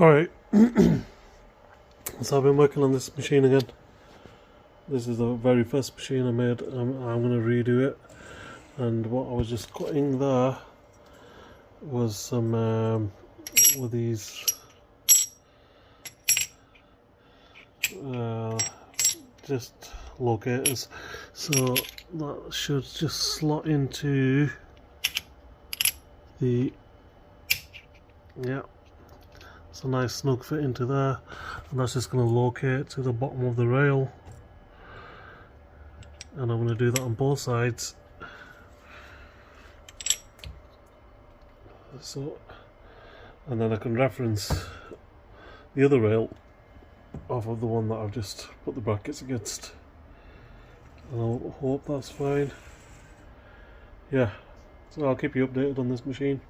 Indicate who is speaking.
Speaker 1: Alright, so I've been working on this machine again. This is the very first machine I made. I'm going to redo it, and what I was just cutting there was some with these just locators, so that should just slot into the, yeah, it's a nice snug fit into there, and that's just going to locate to the bottom of the rail, and I'm going to do that on both sides. So, and then I can reference the other rail off of the one that I've just put the brackets against, and I hope that's fine. Yeah, so I'll keep you updated on this machine.